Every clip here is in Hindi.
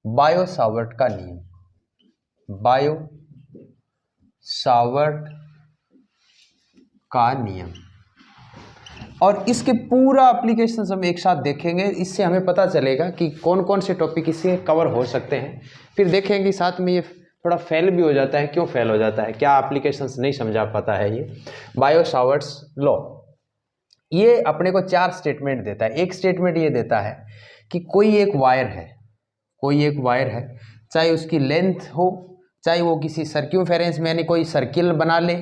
बायो सावर्ट का नियम, बायो सावर्ट का नियम। और इसके पूरा एप्लीकेशन हम एक साथ देखेंगे, इससे हमें पता चलेगा कि कौन कौन से टॉपिक इससे कवर हो सकते हैं। फिर देखेंगे साथ में ये थोड़ा फेल भी हो जाता है, क्यों फेल हो जाता है, क्या एप्लीकेशंस नहीं समझा पाता है ये बायो सावर्ट्स लॉ। ये अपने को 4 स्टेटमेंट देता है। एक स्टेटमेंट ये देता है कि कोई एक वायर है, कोई एक वायर है, चाहे उसकी लेंथ हो, चाहे वो किसी सर्क्यूमफेरेंस में यानी कोई सर्किल बना ले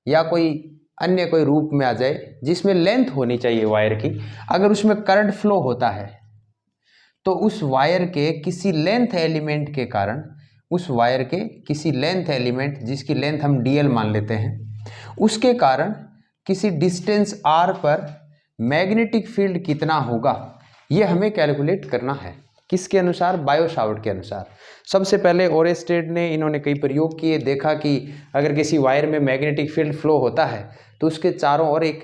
या कोई अन्य कोई रूप में आ जाए जिसमें लेंथ होनी चाहिए वायर की, अगर उसमें करंट फ्लो होता है तो उस वायर के किसी लेंथ एलिमेंट के कारण, उस वायर के किसी लेंथ एलिमेंट जिसकी लेंथ हम dl मान लेते हैं, उसके कारण किसी डिस्टेंस r पर मैग्नेटिक फील्ड कितना होगा, ये हमें कैलकुलेट करना है। किसके अनुसार? बायो सावर्ट के अनुसार। सबसे पहले ओरेस्टेड ने इन्होंने कई प्रयोग किए, देखा कि अगर किसी वायर में मैग्नेटिक फील्ड फ्लो होता है तो उसके चारों ओर एक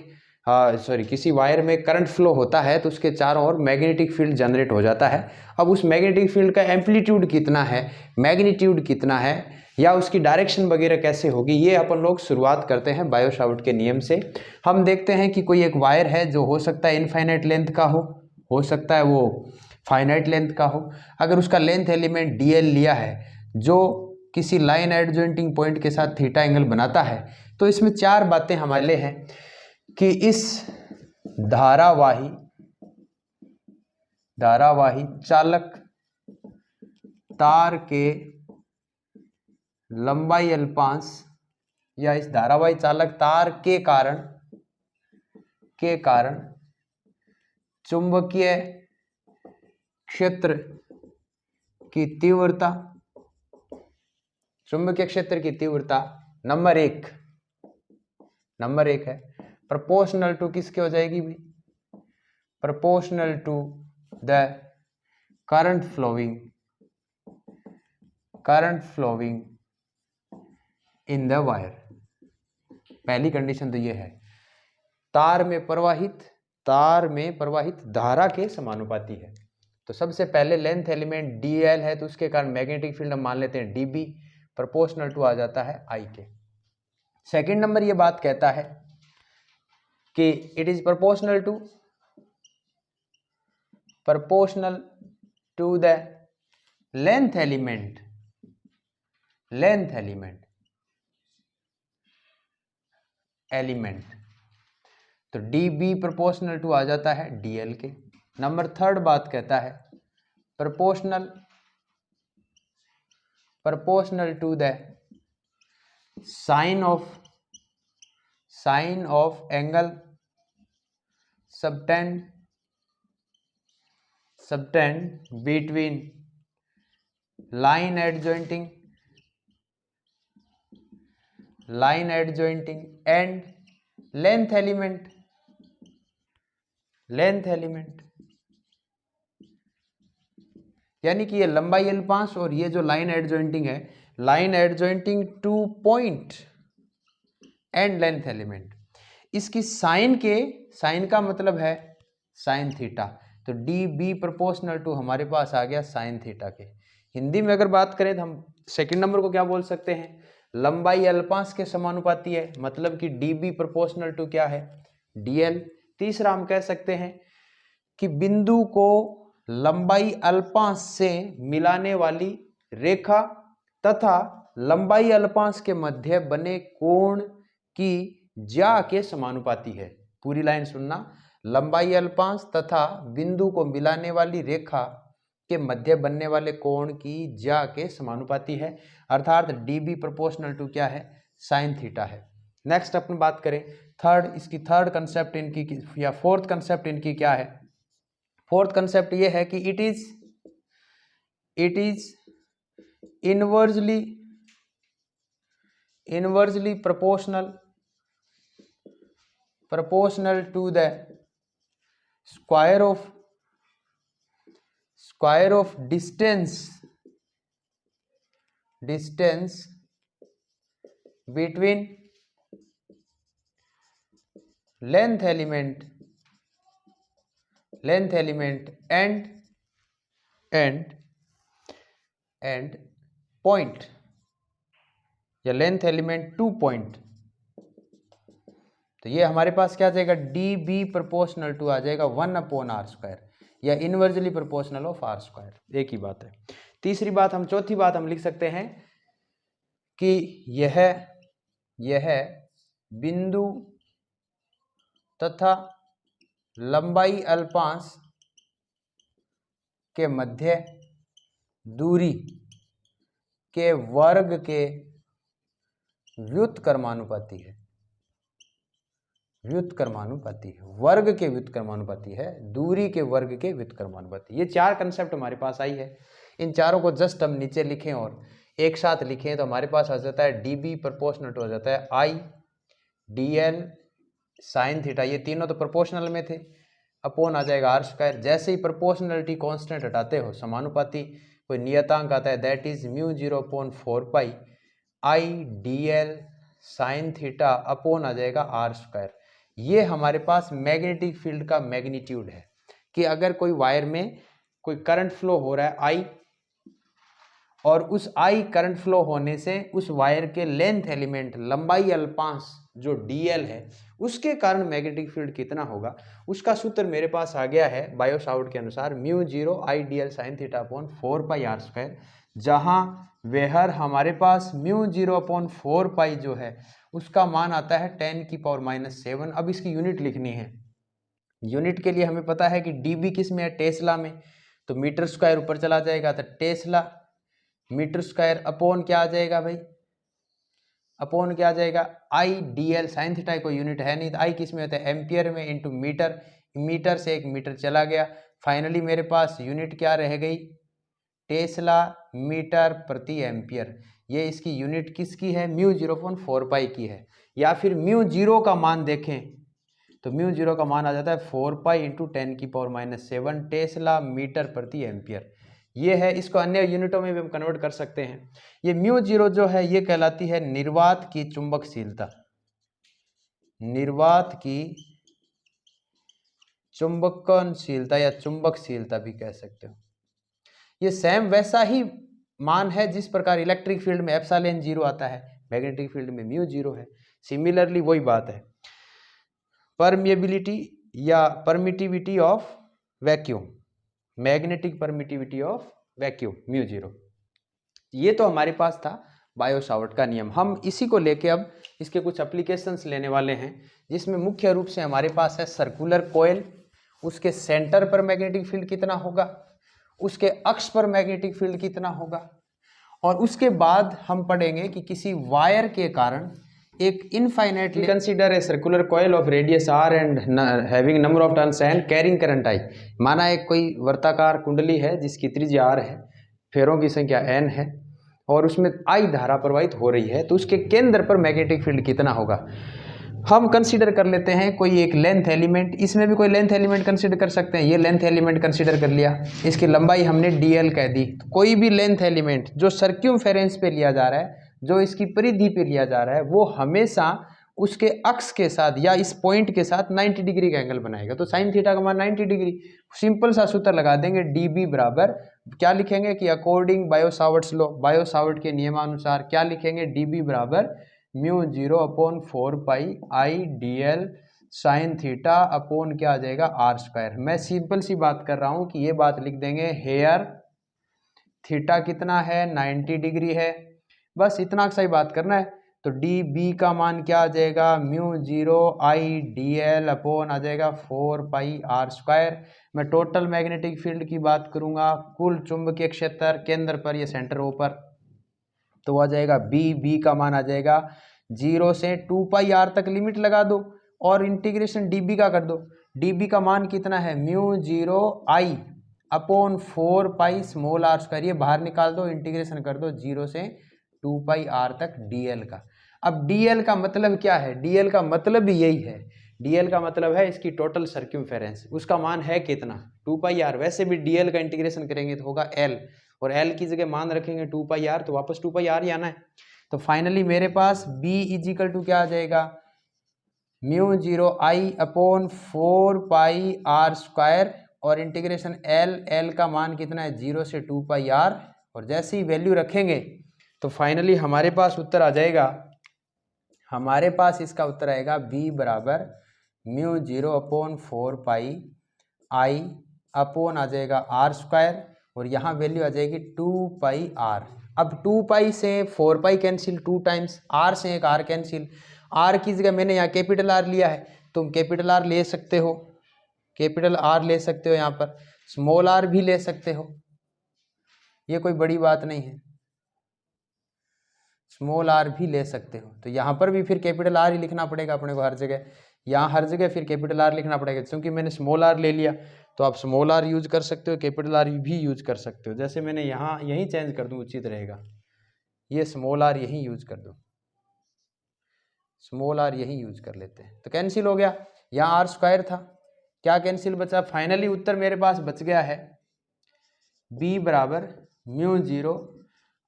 किसी वायर में करंट फ्लो होता है तो उसके चारों ओर मैग्नेटिक फील्ड जनरेट हो जाता है। अब उस मैग्नेटिक फील्ड का एम्पलीट्यूड कितना है, मैग्नीट्यूड कितना है, या उसकी डायरेक्शन वगैरह कैसे होगी, ये अपन लोग शुरुआत करते हैं बायो सावर्ट के नियम से। हम देखते हैं कि कोई एक वायर है जो हो सकता है इनफाइनाइट लेंथ का हो सकता है वो फाइनाइट लेंथ का हो। अगर उसका लेंथ एलिमेंट dl लिया है जो किसी लाइन एडजॉइंटिंग पॉइंट के साथ थीटा एंगल बनाता है, तो इसमें 4 बातें हमारे लिए हैं कि इस धारावाही चालक तार के लंबाई अल्पांश या इस धारावाही चालक तार के कारण चुंबकीय क्षेत्र की तीव्रता, चुंबकीय क्षेत्र की तीव्रता नंबर एक है, प्रोपोर्शनल टू किसके हो जाएगी भी? Proportional to the current flowing in the wire. पहली कंडीशन तो ये है, तार में प्रवाहित धारा के समानुपाती है। तो सबसे पहले लेंथ एलिमेंट dl है तो उसके कारण मैग्नेटिक फील्ड हम मान लेते हैं dB, प्रोपोर्शनल टू आ जाता है I के। सेकंड नंबर ये बात कहता है कि it is proportional to the length element तो dB प्रोपोर्शनल टू आ जाता है dl के। नंबर थर्ड बात कहता है proportional to the sine of angle subtended between line adjoining and length element. यानी कि ये लंबाई अल्पांश और ये जो line adjoining to point and length element, इसकी साइन का मतलब है साइन थीटा। तो dB प्रोपोर्शनल टू हमारे पास आ गया साइन थीटा के। हिंदी में अगर बात करें तो हम सेकंड नंबर को क्या बोल सकते हैं? लंबाई अल्पांश के समानुपाती है, मतलब कि dB प्रोपोर्शनल टू क्या है? dl। तीसरा हम कह सकते हैं कि बिंदु को लंबाई अल्पांश से मिलाने वाली रेखा तथा लंबाई अल्पांश के मध्य बने कोण की ज्या के समानुपाती है। पूरी लाइन सुनना, लंबाई अल्पांश तथा बिंदु को मिलाने वाली रेखा के मध्य बनने वाले कोण की ज्या के समानुपाती है, अर्थात dB प्रोपोर्शनल टू क्या है? साइन थीटा है। नेक्स्ट अपन बात करें इसकी थर्ड कंसेप्ट इनकी या फोर्थ कंसेप्ट इनकी क्या है? फोर्थ कंसेप्ट ये है कि it is inversely proportional to the square of distance between length element and and point या लेंथ एलिमेंट टू पॉइंट, तो ये हमारे पास क्या आ जाएगा, डी बी प्रोपोर्शनल टू आ जाएगा 1/r², या इनवर्जली प्रोपोर्शनल ऑफ r²। एक ही बात है। तीसरी बात चौथी बात हम लिख सकते हैं कि यह बिंदु तथा लंबाई अल्पांश के मध्य दूरी के वर्ग के व्युत्क्रमानुपाती है। वर्ग के व्युत्क्रमानुपाती है, दूरी के वर्ग के व्युत्क्रमानुपाती। ये चार कंसेप्ट हमारे पास आई है। इन चारों को जस्ट हम नीचे लिखें और एक साथ लिखें तो हमारे पास आ जाता है डी बी प्रोपोर्शनल टू आ जाता है आई डी एल साइन थीटा, ये तीनों तो प्रोपोर्शनल में थे, अपॉन आ जाएगा r²। जैसे ही प्रोपोर्शनलिटी कांस्टेंट हटाते हो समानुपाती कोई नियतांक आता है, that is μ0/4π I D L sine theta upon आ जाएगा r²। ये हमारे पास मैग्नेटिक फील्ड का मैग्नीट्यूड है कि अगर कोई वायर में कोई करंट फ्लो हो रहा है आई, और उस आई करंट फ्लो होने से उस वायर के लेंथ एलिमेंट लंबाई अल्पांश जो dl है उसके कारण मैग्नेटिक फील्ड कितना होगा, उसका सूत्र मेरे पास आ गया है बायो सावर्ट के अनुसार μ0 I D L sine theta upon 4πr², जहां वेहर हमारे पास μ0/4π जो है उसका मान आता है 10⁻⁻⁷। अब इसकी यूनिट लिखनी है। यूनिट के लिए हमें पता है कि डीबी किस में है, टेस्ला में, तो मीटर स्क्वायर ऊपर चला जाएगा, तो टेस्ला मीटर स्क्वायर अपॉन क्या आ जाएगा भाई, अपॉन क्या आ जाएगा आई डी एल साइन थीटा, कोई यूनिट है नहीं, तो आई किस में होता है एम्पियर में, इंटू मीटर, मीटर से 1 मीटर चला गया। फाइनली मेरे पास यूनिट क्या रह गई, टेस्ला मीटर प्रति एम्पियर। ये इसकी यूनिट किसकी है, μ0/4π की है। या फिर μ0 का मान देखें तो μ0 का मान आ जाता है 4π × 10⁻⁷ टेस्ला मीटर प्रति एम्पियर। ये है, इसको अन्य यूनिटों में भी हम कन्वर्ट कर सकते हैं। ये μ0 जो है ये कहलाती है निर्वात की चुंबकशीलता, निर्वात की चुंबकनशीलता या चुंबकशीलता भी कह सकते हो। ये सेम वैसा ही मान है जिस प्रकार इलेक्ट्रिक फील्ड में एप्सिलॉन 0 आता है, मैग्नेटिक फील्ड में μ0 है। सिमिलरली वही बात है। परमिएबिलिटी या permittivity of vacuum, magnetic permittivity of vacuum μ0, ये तो हमारे पास था बायो सावर्ट का नियम। हम इसी को लेके अब इसके कुछ एप्लीकेशंस लेने वाले हैं, जिसमें मुख्य रूप से हमारे पास है सर्कुलर कोयल, उसके सेंटर पर मैग्नेटिक फील्ड कितना होगा, उसके अक्ष पर मैग्नेटिक फील्ड कितना होगा, और उसके बाद हम पढ़ेंगे कि किसी वायर के कारण एक infinitely consider a circular coil of radius r and having number of turns and carrying current I। माना एक कोई वर्ताकार कुंडली है जिसकी त्रिज्या r है, फेरों की संख्या n है, और उसमें I धारा प्रवाहित हो रही है, तो उसके केंद्र पर मैग्नेटिक फील्ड कितना होगा। हम कंसीडर कर लेते हैं कोई एक लेंथ एलिमेंट, इसमें भी कोई लेंथ एलिमेंट कंसीडर कर सकते हैं। ये लेंथ एलिमेंट कंसीडर कर लिया, इसकी लंबाई हमने dl कह दी। तो कोई भी लेंथ एलिमेंट जो सर्क्यूमफेरेंस पे लिया जा रहा है, जो इसकी परिधि पे लिया जा रहा है, वो हमेशा उसके अक्ष के साथ या इस पॉइंट के साथ 90 डिग्री का एंगल बनाएगा। तो साइन थीटा का मान 90 डिग्री। सिंपल सा सूत्र लगा देंगे, dB बराबर क्या लिखेंगे कि according Biot Savart's law, Biot Savart के नियमानुसार क्या लिखेंगे, dB बराबर μ0/4π I D L sine theta upon क्या आ जाएगा r²। मैं सिंपल सी बात कर रहा हूं कि ये बात लिख देंगे, हेयर थीटा कितना है 90 डिग्री है, बस इतना सा ही बात करना है। तो dB का मान क्या आ जाएगा, μ0 आई डी एल अपॉन आ जाएगा 4π r²। मैं टोटल मैग्नेटिक फील्ड की बात करूंगा, कुल चुंबकीय क्षेत्र केंद्र पर, ये सेंटर O पर, तो आ जाएगा B का मान आ जाएगा 0 से 2πr तक लिमिट लगा दो और इंटीग्रेशन dB का कर दो। dB का मान कितना है, μ0 I अपॉन 4π स्मॉल r², ये बाहर निकाल दो, इंटीग्रेशन कर दो 0 से 2πr तक dl का। अब dl का मतलब क्या है, dl का मतलब भी यही है, dl का मतलब है इसकी टोटल सर्क्यूमफेरेंस, उसका मान है कितना 2πr। वैसे भी dl का इंटीग्रेशन करेंगे तो होगा l, और l की जगह मान रखेंगे 2πr, तो वापस 2πr ही आना है। तो फाइनली मेरे पास b इजिकल टू क्या आ जाएगा, μ0 I अपॉन 4πr² और इंटीग्रेशन l का मान कितना है 0 से 2πr और जैसे ही वैल्यू रखेंगे तो फाइनली हमारे पास उत्तर आ जाएगा, हमारे पास इसका उत्तर आएगा b बराबर म्यू 0/4 पाई अपॉन आ जाएगा आर स्क्वायर, और यहाँ वैल्यू आ जाएगी 2πr। अब 2π से 4π कैंसिल, 2 टाइम्स r से एक r कैंसिल, r की जगह मैंने यहाँ कैपिटल R लिया है, तुम कैपिटल R ले सकते हो, कैपिटल R ले सकते हो, यहाँ पर स्मॉल r भी ले सकते हो, ये कोई बड़ी बात नहीं है, स्मॉल r भी ले सकते हो। तो यहाँ पर भी फिर कैपिटल R ही लिखना पड़ेगा अपने को हर जगह, यहाँ हर जगह फिर कैपिटल R लिखना पड़ेगा, क्योंकि मैंने स्मॉल r ले लिया तो आप स्मॉल r यूज कर सकते हो, कैपिटल R भी यूज कर सकते हो। जैसे मैंने यहाँ यहीं चेंज कर दूँ उचित रहेगा, ये स्मॉल r यहीं यूज कर दो, स्मॉल r यहीं यूज कर लेते हैं, तो कैंसिल हो गया, यहाँ r स्क्वायर था, क्या कैंसिल बचा, फाइनली उत्तर मेरे पास बच गया है b बराबर म्यू 0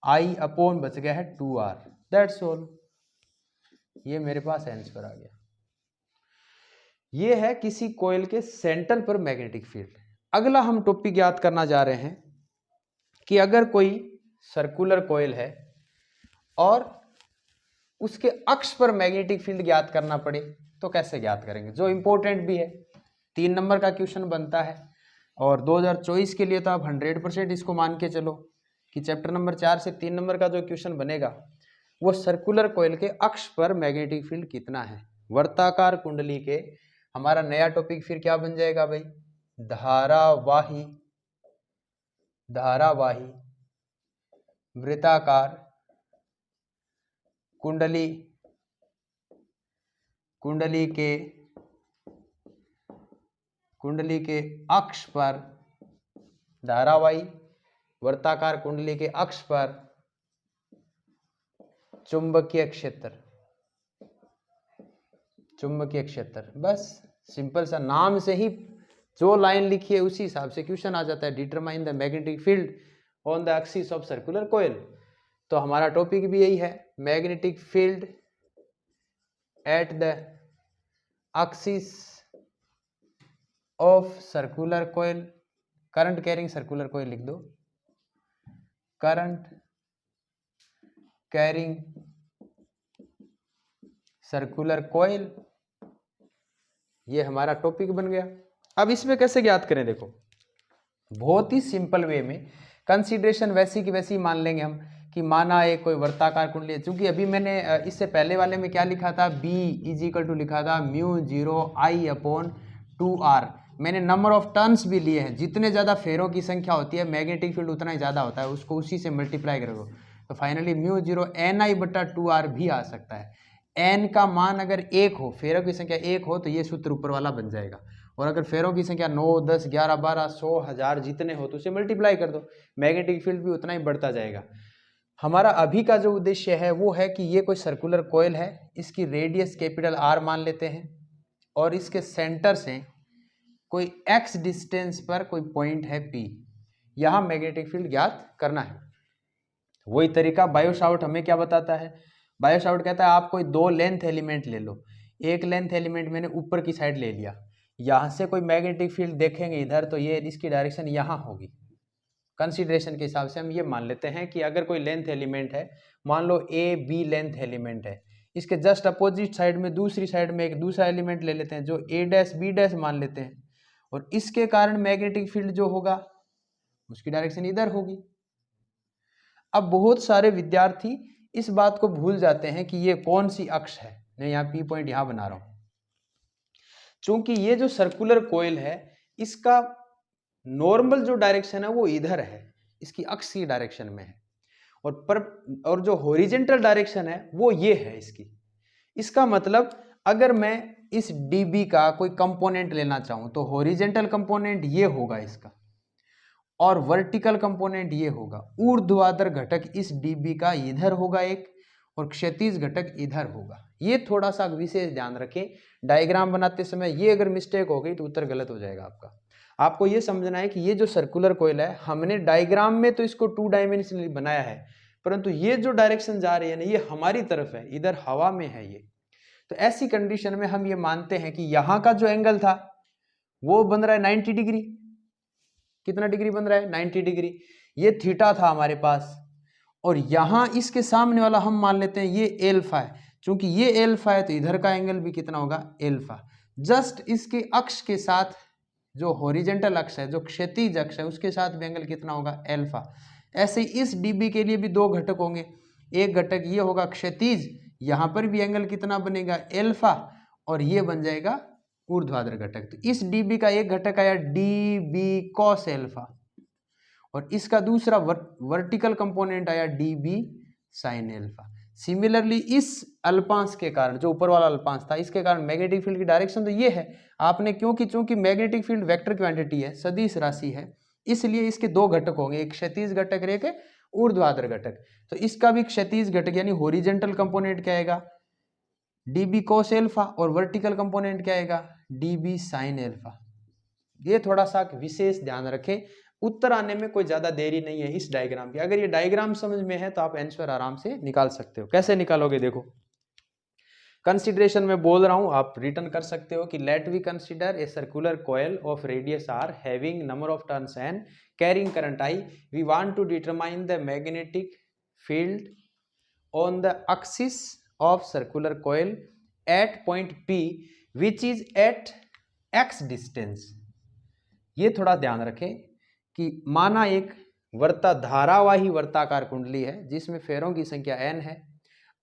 I अपॉन बच गया है 2r, दैट्स ऑल, ये मेरे पास आंसर आ गया। ये है किसी कॉइल के सेंटर पर मैग्नेटिक फील्ड। अगला हम टॉपिक याद करना जा रहे हैं कि अगर कोई सर्कुलर कॉइल है और उसके अक्ष पर मैग्नेटिक फील्ड ज्ञात करना पड़े तो कैसे ज्ञात करेंगे, जो इंपॉर्टेंट भी है, 3 नंबर का क्वेश्चन बनता है, और 2024 के लिए तो आप 100% इसको मान के चलो कि चैप्टर नंबर 4 से 3 नंबर का जो क्वेश्चन बनेगा वो सर्कुलर कॉइल के अक्ष पर मैग्नेटिक फील्ड कितना है। वर्ताकार कुंडली के हमारा नया टॉपिक फिर क्या बन जाएगा भाई, धारावाही वृत्ताकार कुंडली के अक्ष पर, धारावाही वर्ताकार कुंडली के अक्ष पर चुंबकीय क्षेत्र, बस सिंपल सा, नाम से ही जो लाइन लिखी है उसी हिसाब से क्वेश्चन आ जाता है, determine the magnetic field on the axis of circular coil. तो हमारा टॉपिक भी यही है, magnetic field at the axis of circular coil, current carrying circular coil लिख दो, करंट कैरिंग सर्कुलर कॉइल, ये हमारा टॉपिक बन गया। अब इसमें कैसे ज्ञात करें, देखो बहुत ही सिंपल वे में, कंसीडरेशन वैसी की वैसी मान लेंगे हम कि माना एक कोई वर्ताकार कुंडली है, चूंकि अभी मैंने इससे पहले वाले में क्या लिखा था, B = लिखा था म्यू 0 I अपॉन 2r, मैंने नंबर ऑफ टर्न्स भी लिए हैं, जितने ज़्यादा फेरों की संख्या होती है मैग्नेटिक फील्ड उतना ही ज़्यादा होता है, उसको उसी से मल्टीप्लाई करो, तो फाइनली म्यू 0 NI/2r भी आ सकता है। n का मान अगर 1 हो, फेरों की संख्या 1 हो, तो ये सूत्र ऊपर वाला बन जाएगा, और अगर फेरों की संख्या 9, 10, 11, 12, 100, 1000 जितने हो तो उसे मल्टीप्लाई कर दो, मैग्नेटिक फील्ड भी उतना ही बढ़ता जाएगा। हमारा अभी का जो उद्देश्य है वो है कि ये कोई सर्कुलर कॉइल है, इसकी रेडियस कैपिटल R मान लेते हैं, और इसके सेंटर से कोई x डिस्टेंस पर कोई पॉइंट है P, यहाँ मैग्नेटिक फील्ड ज्ञात करना है। वही तरीका बायो-सावर्ट हमें क्या बताता है, बायो-सावर्ट कहता है आप कोई 2 लेंथ एलिमेंट ले लो, एक लेंथ एलिमेंट मैंने ऊपर की साइड ले लिया, यहाँ से कोई मैग्नेटिक फील्ड देखेंगे इधर तो ये इसकी डायरेक्शन यहाँ होगी, कंसीडरेशन के हिसाब से हम ये मान लेते हैं कि अगर कोई लेंथ एलिमेंट है, मान लो AB लेंथ एलिमेंट है, इसके जस्ट अपोजिट साइड में दूसरी साइड में एक दूसरा एलिमेंट ले लेते हैं जो A', B' मान लेते हैं, और इसके कारण मैग्नेटिक फील्ड जो होगा उसकी डायरेक्शन इधर होगी। अब बहुत सारे विद्यार्थी इस बात को भूल जाते हैं कि ये कौन सी अक्ष है, मैं यहाँ P पॉइंट यहाँ बना रहा हूँ, चूंकि ये जो सर्कुलर कॉइल है इसका नॉर्मल जो डायरेक्शन है वो इधर है, इसकी अक्ष की डायरेक्शन में है, और जो हॉरिजेंटल डायरेक्शन है वो ये है इसकी। इसका मतलब अगर मैं इस dB का कोई कंपोनेंट लेना चाहूं तो हॉरिजेंटल कंपोनेंट ये होगा इसका, और वर्टिकल कंपोनेंट ये होगा, ऊर्ध्वाधर घटक इस dB का इधर होगा एक, और क्षैतिज घटक इधर होगा। ये थोड़ा सा विशेष ध्यान रखें, डायग्राम बनाते समय ये अगर मिस्टेक हो गई तो उत्तर गलत हो जाएगा आपका। आपको ये समझना है कि ये जो सर्कुलर कॉइल है हमने डायग्राम में तो इसको 2 डायमेंशनली बनाया है, परंतु ये जो डायरेक्शन जा रही है ना ये हमारी तरफ है, इधर हवा में है ये। तो ऐसी कंडीशन में हम ये मानते हैं कि यहाँ का जो एंगल था वो बन रहा है 90 डिग्री, कितना डिग्री बन रहा है 90 डिग्री, ये थीटा था हमारे पास, और यहाँ इसके सामने वाला हम मान लेते हैं ये एल्फा है। चूंकि ये एल्फा है तो इधर का एंगल भी कितना होगा, एल्फा। जस्ट इसके अक्ष के साथ, जो हॉरिजेंटल अक्ष है, जो क्षैतिज अक्ष है, उसके साथ भी एंगल कितना होगा, एल्फा। ऐसे इस डीबी के लिए भी दो घटक होंगे। एक घटक ये होगा क्षैतिज, यहाँ पर भी एंगल कितना बनेगा, एल्फा, और ये बन जाएगा ऊर्ध्वाधर घटक। तो इस डीबी का एक घटक आया डीबी कॉस एल्फा, और इसका दूसरा वर्टिकल कंपोनेंट आया डीबी साइन एल्फा। सिमिलरली इस अल्पांश के कारण, जो ऊपर वाला अल्पांश था, इसके कारण मैग्नेटिक फील्ड की डायरेक्शन तो ये है आपने, क्योंकि चूंकि मैग्नेटिक फील्ड वेक्टर क्वांटिटी है, सदिश राशि है, इसलिए इसके दो घटक होंगे, एक क्षैतिज घटक और एक ऊर्ध्वाधर घटक। तो इसका भी क्षैतिज घटक यानी हॉरिजेंटल कंपोनेंट क्या आएगा, डीबी कोस एल्फा, और वर्टिकल कंपोनेंट क्या आएगा, डीबी साइन एल्फा। ये थोड़ा सा विशेष ध्यान रखें, उत्तर आने में कोई ज्यादा देरी नहीं है इस डायग्राम की। अगर ये डायग्राम समझ में है तो आप आंसर आराम से निकाल सकते हो। कैसे निकालोगे, देखो कंसीडरेशन में बोल रहा हूं, आप रिटर्न कर सकते हो कि let we consider a circular coil of radius R having number of turns and carrying current I, we want to determine the magnetic field on the axis of circular coil at point P which is at x distance. ये थोड़ा ध्यान रखें कि माना एक धारावाही वर्ताकार कुंडली है जिसमें फेरों की संख्या n है,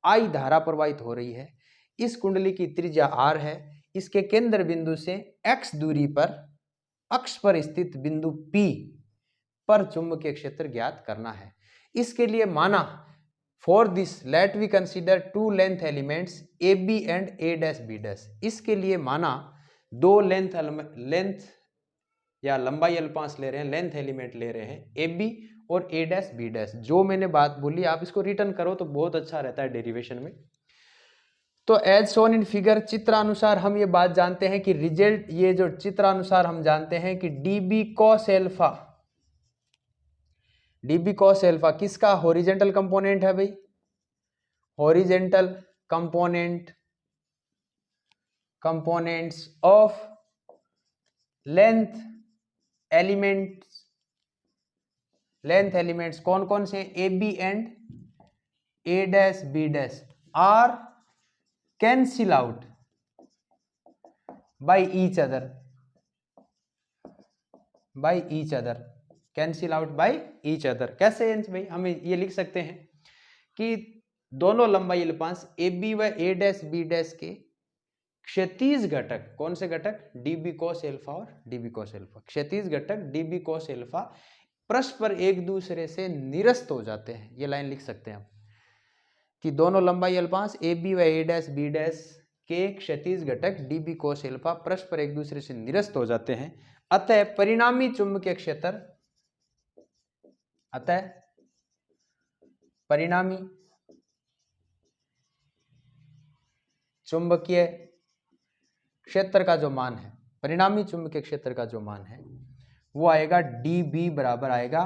I धारा प्रवाहित हो रही है, इस कुंडली की त्रिज्या r है, इसके केंद्र बिंदु से x दूरी पर अक्ष पर स्थित बिंदु P पर चुंबकीय क्षेत्र ज्ञात करना है। इसके लिए माना for this let we consider two length elements AB and A', इसके लिए माना दो लेंथ या लंबाई अल्पांश ले रहे हैं, लेंथ एलिमेंट ले रहे हैं, AB और A', जो मैंने बात बोली आप इसको रिटर्न करो तो बहुत अच्छा रहता है डेरिवेशन में। तो एज शोन इन फिगर, चित्रानुसार हम ये बात जानते हैं कि रिजल्ट, ये जो चित्रानुसार हम जानते हैं कि डीबी कॉस एल्फा किसका हॉरिजेंटल कंपोनेंट है भाई, horizontal components of length elements कौन कौन से, AB and A', B' are cancel out by each other, cancel out by each other. कैसे भाई, हम ये लिख सकते हैं कि दोनों लंबाई अल्पांश AB व A', के क्षैतिज घटक, कौन से घटक, डीबी कोस एल्फा और डीबी कोस एल्फा, क्षैतिज घटक डीबी कोस एल्फा परस्पर एक दूसरे से निरस्त हो जाते हैं। ये लाइन लिख सकते हैं हम कि दोनों लंबाई अल्पांश AB व A', के क्षैतिज घटक डीबी कोस एल्फा परस्पर एक दूसरे से निरस्त हो जाते हैं। अतः परिणामी चुंबकीय क्षेत्र, चुंबकीय क्षेत्र का जो मान है, परिणामी चुंबकीय क्षेत्र का जो मान है वो आएगा dB बराबर आएगा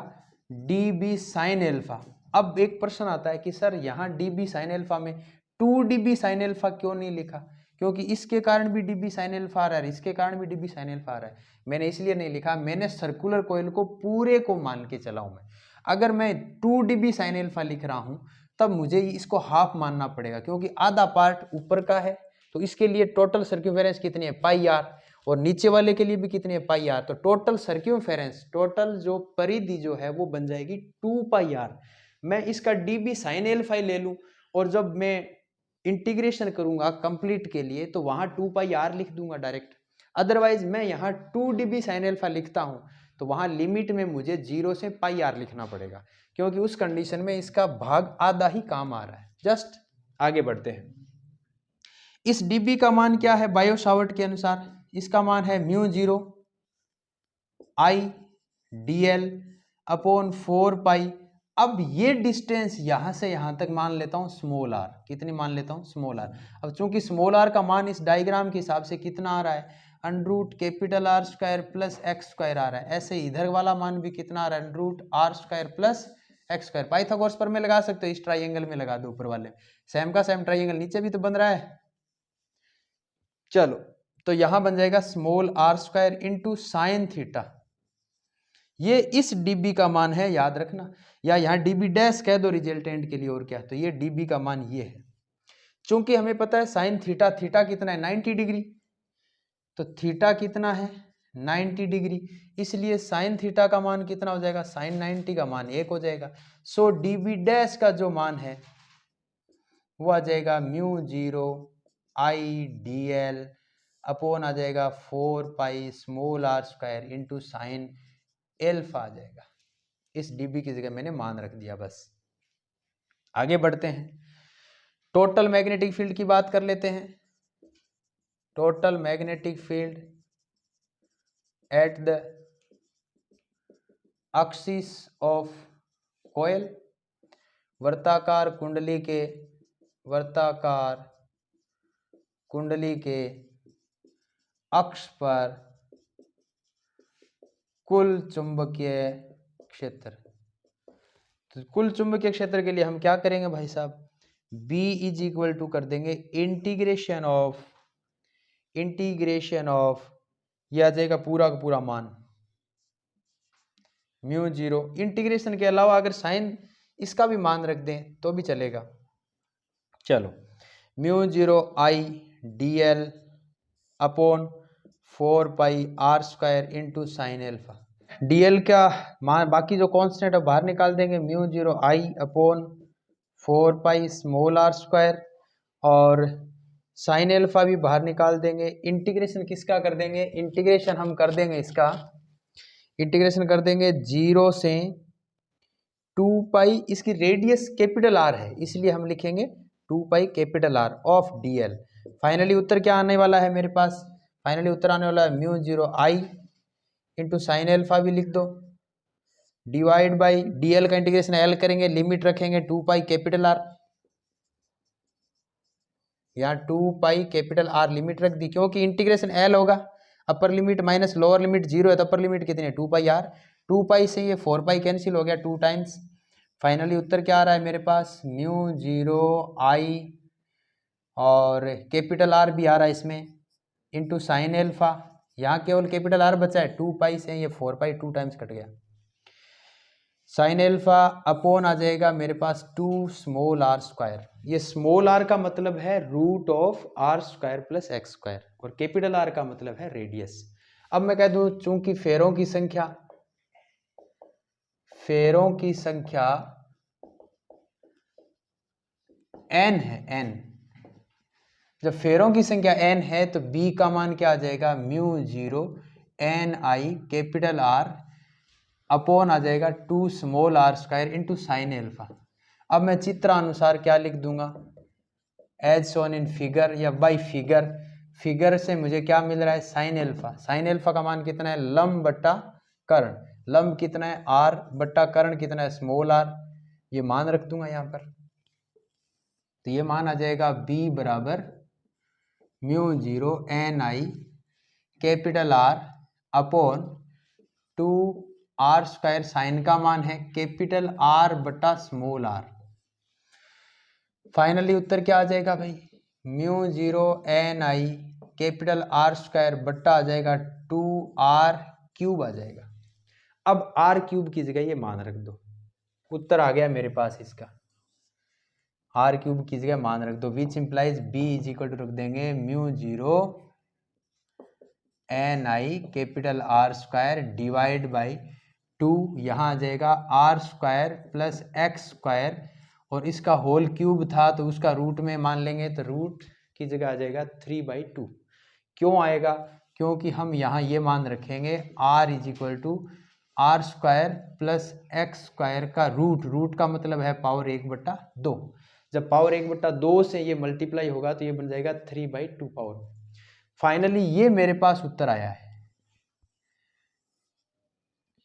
dB साइन एल्फा। अब एक प्रश्न आता है कि सर यहाँ dB साइन एल्फा में 2dB साइन एल्फा क्यों नहीं लिखा, क्योंकि इसके कारण भी dB साइन एल्फा आ रहा है, इसके कारण भी dB साइन एल्फा आ रहा है। मैंने इसलिए नहीं लिखा, मैंने सर्कुलर कॉइल को पूरे को मान के चला हूं मैं। अगर मैं 2dB साइन एल्फा लिख रहा हूं तब मुझे इसको हाफ मानना पड़ेगा, क्योंकि आधा पार्ट ऊपर का है, तो इसके लिए टोटल सर्क्यूफेरेंस कितनी है, पाई आर, और नीचे वाले के लिए भी कितनी है, पाई आर। तो टोटल सर्क्यूफेरेंस, टोटल जो परिधि जो है वो बन जाएगी 2 पाई आर। मैं इसका dB साइन एल्फा ले लूं और जब मैं इंटीग्रेशन करूंगा कंप्लीट के लिए तो वहां 2 पाई आर लिख दूंगा डायरेक्ट। अदरवाइज मैं यहाँ 2dB साइन एल्फा लिखता हूं तो वहां लिमिट में मुझे 0 से पाई आर लिखना पड़ेगा, क्योंकि उस कंडीशन में इसका भाग आधा ही काम आ रहा है। जस्ट आगे बढ़ते हैं। इस dB का मान क्या है बायो सावर्ट के अनुसार, इसका मान है μ0 I dl अपॉन 4 पाई। अब ये डिस्टेंस यहां से यहां तक मान लेता हूं स्मॉल r, कितनी मान लेता हूं, स्मॉल r। अब चूंकि स्मॉल r का मान इस डायग्राम के हिसाब से कितना आ रहा है, under root capital R square plus x square आ रहा है। ऐसे इधर वाला मान भी कितना आ रहा है, under root R square plus x square. Pythagoras पर में लगा सकते हो, इस ट्राइंगल में लगा दो ऊपर वाले, सेम का सेम ट्राइंगल नीचे भी तो बन रहा है। चलो तो यहां बन जाएगा small r square into sine theta, ये इस dB का मान है, याद रखना, या यहाँ dB डैश कह दो रिजल्टेंट के लिए, और क्या, तो ये dB का मान ये है। चूंकि हमें पता है साइन थीटा, थीटा कितना है 90 डिग्री, तो थीटा कितना है 90 डिग्री, इसलिए साइन थीटा का मान कितना हो जाएगा, साइन 90 का मान 1 हो जाएगा। सो dB डैश का जो मान है वो आ जाएगा mu 0 I D L upon आ जाएगा 4 pi small r square into sine alpha आ जाएगा। इस dB की जगह मैंने मान रख दिया। बस आगे बढ़ते हैं, टोटल मैग्नेटिक फील्ड की बात कर लेते हैं। Total magnetic field at the axis of coil, वर्ताकार कुंडली के अक्ष पर कुल चुंबकीय क्षेत्र। तो कुल चुंबकीय क्षेत्र के लिए हम क्या करेंगे भाई साहब, B इज इक्वल टू कर देंगे इंटीग्रेशन ऑफ ये आ जाएगा पूरा का पूरा मान म्यू 0। इंटीग्रेशन के अलावा अगर साइन इसका भी मान रख दें तो भी चलेगा। चलो mu 0 I D L upon 4 pi r square into sine alpha. D L का मान बाकी जो कांस्टेंट है बाहर निकाल देंगे, mu 0 I upon 4 pi small r square, और साइन एल्फा भी बाहर निकाल देंगे। इंटीग्रेशन किसका कर देंगे, इंटीग्रेशन हम कर देंगे इसका, इंटीग्रेशन कर देंगे 0 से 2 पाई, इसकी रेडियस कैपिटल R है इसलिए हम लिखेंगे 2 pi capital R of dl। Finally उत्तर क्या आने वाला है मेरे पास, फाइनली उत्तर आने वाला है म्यू 0 आई इंटू साइन एल्फा भी लिख दो, डिवाइड बाई dl का इंटीग्रेशन L करेंगे, लिमिट रखेंगे 2 पाई कैपिटल R, यहाँ 2 पाई कैपिटल R लिमिट रख दी, क्योंकि इंटीग्रेशन L होगा, upper limit minus lower limit 0 है तो अपर लिमिट कितनी है 2 पाई R, 2 पाई से ये 4 पाई कैंसिल हो गया 2 टाइम्स। फाइनली उत्तर क्या आ रहा है मेरे पास, म्यू 0 आई और कैपिटल R भी आ रहा है इसमें इंटू साइन एल्फा, यहाँ केवल कैपिटल R बचा है, 2 पाई से ये 4 पाई 2 टाइम्स कट गया, साइन एल्फा अपॉन आ जाएगा मेरे पास 2 स्मॉल r स्क्वायर। ये स्मॉल r का मतलब है root of r square plus x square, और कैपिटल R का मतलब है रेडियस। अब मैं कह दूं चूंकि फेरों की संख्या n है, n, जब फेरों की संख्या n है तो b का मान क्या आ जाएगा, mu 0 n I capital R upon आ जाएगा 2 small r square into sine alpha. अब मैं चित्रानुसार क्या लिख दूंगा, एज शोन इन फिगर या बाई फिगर, फिगर से मुझे क्या मिल रहा है साइन एल्फा। साइन एल्फा का मान कितना है, लंब बट्टा कर्ण, लंब कितना है r बट्टा कर्ण कितना है स्मॉल r, ये मान रख दूंगा यहाँ पर, तो ये मान आ जाएगा b बराबर mu 0 n I capital R upon 2 r square, sine का मान है कैपिटल R बटा स्मॉल r। फाइनली उत्तर क्या आ जाएगा भाई, mu 0 n I capital R square बट्टा आ जाएगा 2r क्यूब आ जाएगा। अब r क्यूब की जगह ये मान रख दो, उत्तर आ गया मेरे पास इसका, r क्यूब की जगह मान रख दो, which implies b is equal to रख देंगे mu 0 N I capital R square divide by 2, यहाँ आ जाएगा R square plus x square, और इसका होल क्यूब था तो उसका रूट में मान लेंगे, तो रूट की जगह आ जाएगा 3/2। क्यों आएगा, क्योंकि हम यहाँ ये मान रखेंगे R is equal to R square plus x square का रूट, रूट का मतलब है पावर 1/2, जब पावर 1/2 से ये मल्टीप्लाई होगा तो ये बन जाएगा 3/2 पावर। फाइनली ये मेरे पास उत्तर आया है।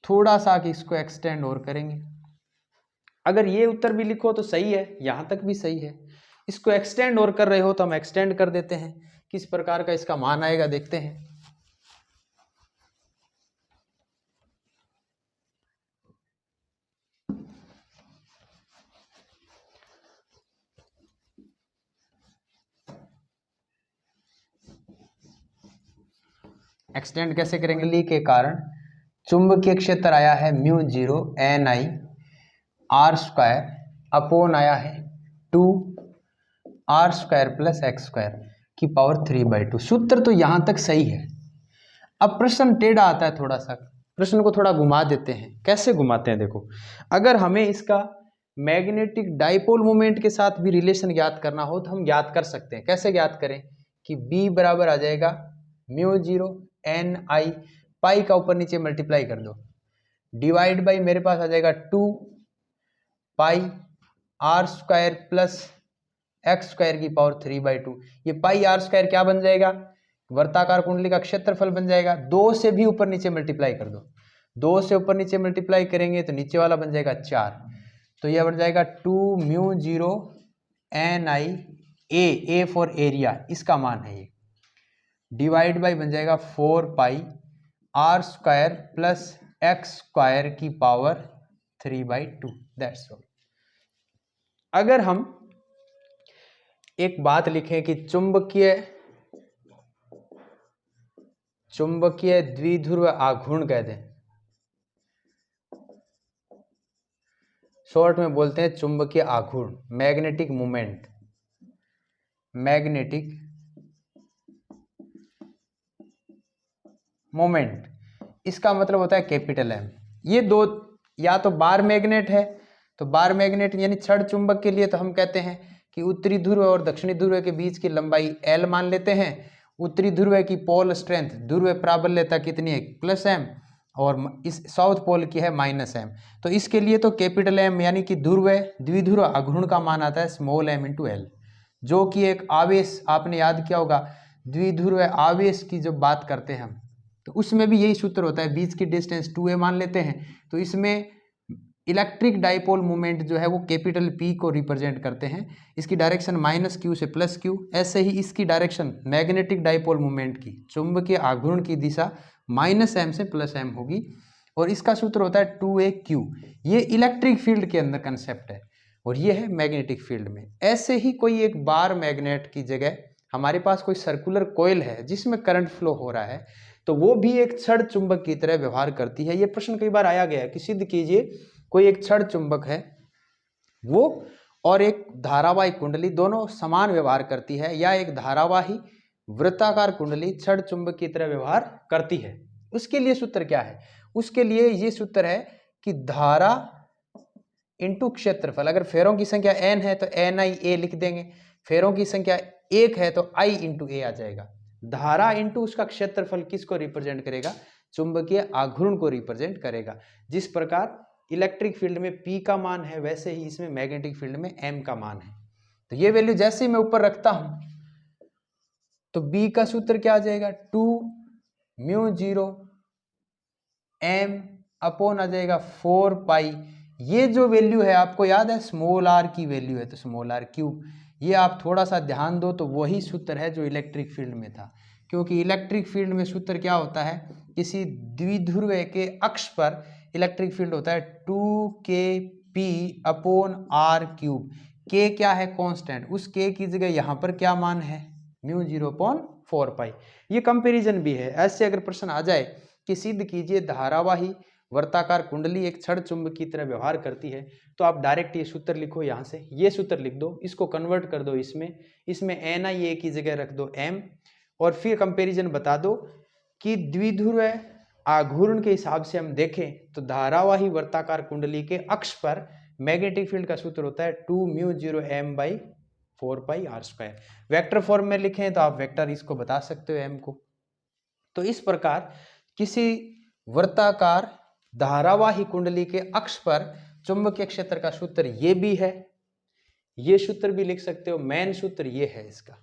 थोड़ा सा कि इसको एक्सटेंड और करेंगे, अगर ये उत्तर भी लिखो तो सही है, यहां तक भी सही है, इसको एक्सटेंड और कर रहे हो तो हम एक्सटेंड कर देते हैं, किस प्रकार का इसका मान आएगा देखते हैं। एक्सटेंड कैसे करेंगे, ली के कारण चुंबकीय क्षेत्र आया है mu zero N I R square upon आया है 2 R square plus x square की पावर 3/2। सूत्र तो यहां तक सही है। अब प्रश्न टेढ़ा आता है थोड़ा सा, प्रश्न को थोड़ा घुमा देते हैं। कैसे घुमाते हैं देखो, अगर हमें इसका मैग्नेटिक डाइपोल मोमेंट के साथ भी रिलेशन ज्ञात करना हो तो हम ज्ञात कर सकते हैं। कैसे ज्ञात करें कि B बराबर आ जाएगा म्यू जीरो एन आई, पाई का ऊपर नीचे मल्टीप्लाई कर दो, डिवाइड बाई मेरे पास आ जाएगा 2 pi R square plus x square की पावर 3/2। ये पाई आर स्क्वायर क्या बन जाएगा, वर्ताकार कुंडली का क्षेत्रफल बन जाएगा। 2 से भी ऊपर नीचे मल्टीप्लाई कर दो, 2 से ऊपर नीचे मल्टीप्लाई करेंगे तो नीचे वाला बन जाएगा 4, तो यह बन जाएगा 2 mu zero N I A for area, इसका मान है ये, डिवाइड बाई बन जाएगा 4 pi R square plus x square की पावर 3/2। That's all. अगर हम एक बात लिखें कि चुंबकीय द्विध्रुव आघूर्ण कह दें, शॉर्ट में बोलते हैं चुंबकीय आघूर्ण, मैग्नेटिक मोमेंट, मैग्नेटिक मोमेंट, इसका मतलब होता है कैपिटल एम। ये दो, या तो बार मैग्नेट है, तो बार मैग्नेट यानी छड़ चुंबक के लिए तो हम कहते हैं कि उत्तरी ध्रुव और दक्षिणी ध्रुव के बीच की लंबाई L मान लेते हैं। उत्तरी ध्रुव की पोल स्ट्रेंथ, ध्रुव प्राबल्यता कितनी है, +m, और इस साउथ पोल की है -m। तो इसके लिए तो कैपिटल M यानी कि द्विध्रुव आघूर्ण का मान आता है m × L, जो कि एक आवेश, आपने याद किया होगा द्विध्रुव आवेश की जब बात करते हैं हम, तो उसमें भी यही सूत्र होता है, बीच की डिस्टेंस 2a मान लेते हैं। तो इसमें इलेक्ट्रिक डाइपोल मोमेंट जो है वो कैपिटल P को रिप्रेजेंट करते हैं। इसकी डायरेक्शन -q से +q, ऐसे ही इसकी डायरेक्शन मैग्नेटिक डाइपोल मोमेंट की, चुंबकीय आघूर्ण की दिशा -m से +m होगी, और इसका सूत्र होता है 2aq। ये इलेक्ट्रिक फील्ड के अंदर कंसेप्ट है, और ये है मैग्नेटिक फील्ड में। ऐसे ही कोई एक बार मैग्नेट की जगह हमारे पास कोई सर्कुलर कॉइल है जिसमें करंट फ्लो हो रहा है, तो वो भी एक छड़ चुंबक की तरह व्यवहार करती है। ये प्रश्न कई बार आया गया है कि सिद्ध कीजिए कोई एक छड़ चुंबक है वो और एक धारावाही कुंडली दोनों समान व्यवहार करती है, या एक धारावाही वृत्ताकार कुंडली छड़ चुंबक की तरह व्यवहार करती है। उसके लिए सूत्र क्या है, उसके लिए ये सूत्र है कि धारा इंटू क्षेत्रफल। अगर फेरों की संख्या n है तो NiA लिख देंगे, फेरों की संख्या 1 है तो I × A आ जाएगा। धारा इंटू उसका क्षेत्रफल किसको रिप्रेजेंट करेगा, चुंबकीय आघूर्ण को रिप्रेजेंट करेगा। जिस प्रकार इलेक्ट्रिक फील्ड में P का मान है, वैसे ही इसमें मैग्नेटिक फील्ड में M का मान है। तो ये वैल्यू जैसे ही मैं ऊपर रखता हूं तो B का सूत्र क्या आ जाएगा, 2 म्यू जीरो M अपॉन आ जाएगा 4 पाई। ये जो वैल्यू है आपको याद है r की वैल्यू है, तो r³, ये आप थोड़ा सा ध्यान दो तो वही सूत्र है जो इलेक्ट्रिक फील्ड में था। क्योंकि इलेक्ट्रिक फील्ड में सूत्र क्या होता है, किसी द्विध्रुव के अक्ष पर इलेक्ट्रिक फील्ड होता है 2kp अपॉन r³। k क्या है, कांस्टेंट, उस k की जगह यहाँ पर क्या मान है, μ0/4 पाई। ये कंपैरिजन भी है। ऐसे अगर प्रश्न आ जाए कि सिद्ध कीजिए धारावाही वर्ताकार कुंडली एक छड़ चुंबक की तरह व्यवहार करती है, तो आप डायरेक्ट ये सूत्र लिखो, यहाँ से ये सूत्र लिख दो, इसको कन्वर्ट कर दो इसमें NiA की जगह रख दो M, और फिर कंपैरिजन बता दो कि द्विध्रुव आघूर्ण के हिसाब से हम देखें तो धारावाही वर्ताकार कुंडली के अक्ष पर मैग्नेटिक फील्ड का सूत्र होता है 2 μ0 M/4 पाई r²। वेक्टर फॉर्म में लिखें तो आप वेक्टर इसको बता सकते हो M को। तो इस प्रकार किसी वर्ताकार धारावाही कुंडली के अक्ष पर चुंबकीय क्षेत्र का सूत्र ये भी है, ये सूत्र भी लिख सकते हो, मेन सूत्र ये है इसका।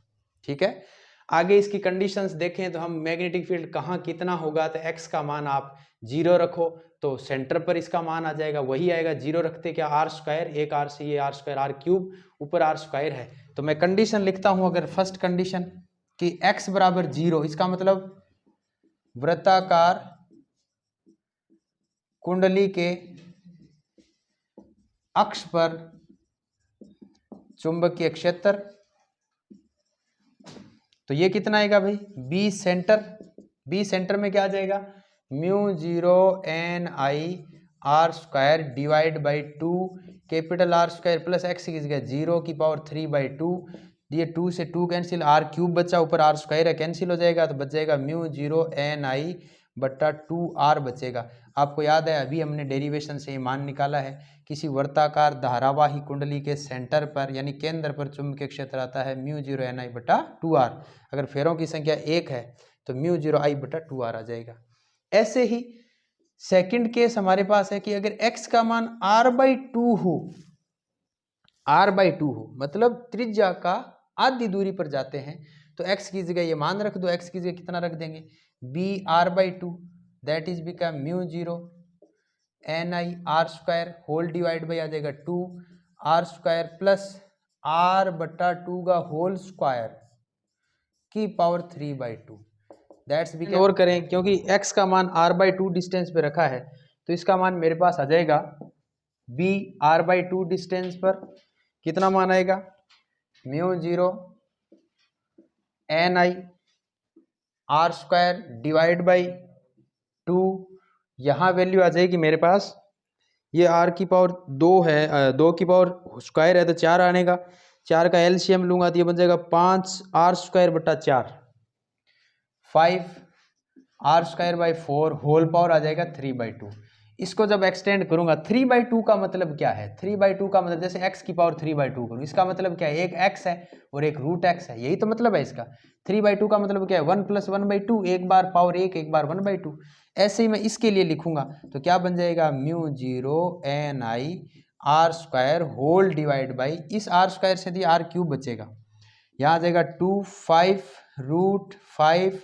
ठीक है, आगे इसकी कंडीशंस देखें तो हम मैग्नेटिक फील्ड कहाँ कितना होगा, तो x का मान आप 0 रखो तो सेंटर पर इसका मान आ जाएगा, वही आएगा। 0 रखते क्या, r², एक r से ये r² r³, ऊपर r² है। तो मैं कंडीशन लिखता हूं, अगर फर्स्ट कंडीशन कि x बराबर 0, इसका मतलब वृत्ताकार कुंडली के अक्ष पर चुंबकीय क्षेत्र, तो ये कितना आएगा भाई, B सेंटर में क्या आ जाएगा, mu zero N I R square divide by 2 capital R square plus X की जगह 0⁴/2। ये 2 से 2 कैंसिल, आर क्यूब बचा, ऊपर आर स्क्वायर है, कैंसिल हो जाएगा तो बच जाएगा म्यू जीरो एन आई बट्टा 2r बचेगा। आपको याद है अभी हमने डेरिवेशन से ये मान निकाला है, किसी वर्ताकार धारावाही कुंडली के सेंटर पर यानी केंद्र पर चुंबकीय क्षेत्र आता है म्यू जीरो एन आई बटा 2r। अगर फेरों की संख्या 1 है तो म्यू जीरो आई बटा 2r आ जाएगा। ऐसे ही सेकंड केस हमारे पास है कि अगर x का मान r/2 हो, r/2 हो मतलब त्रिज्या का आधी दूरी पर जाते हैं, तो x की जगह ये मान रख दो, x की जगह कितना रख देंगे br/2, that is become mu zero N I R square whole divide by आ जाएगा 2r स्क्वायर प्लस r/2 का होल स्क्वायर की पावर 3/2। दैट्स बिकम, और करें क्योंकि x का मान r/2 डिस्टेंस पे रखा है तो इसका मान मेरे पास आ जाएगा br/2 डिस्टेंस पर कितना मान आएगा mu zero N I R square divide by 2। यहाँ वैल्यू आ जाएगी मेरे पास, ये r की पावर 2 है, 2 की पावर स्क्वायर है तो 4 आनेगा, 4 का एलसीएम लूंगा तो ये बन जाएगा 5r स्क्वायर बटा 4, 5r square by 4 whole power आ जाएगा 3/2। इसको जब एक्सटेंड करूंगा 3/2 का मतलब क्या है, 3/2 का मतलब जैसे x की पावर 3/2 करूँ, इसका मतलब क्या है, एक x है और एक रूट x है, यही तो मतलब है इसका। 3/2 का मतलब क्या है 1 + 1/2, एक बार पावर 1 एक बार 1/2। ऐसे ही मैं इसके लिए लिखूंगा तो क्या बन जाएगा mu zero N I R square whole divide by, इस आर स्क्वायर से दिया आर क्यूब बचेगा, यहाँ आ जाएगा 2 5√5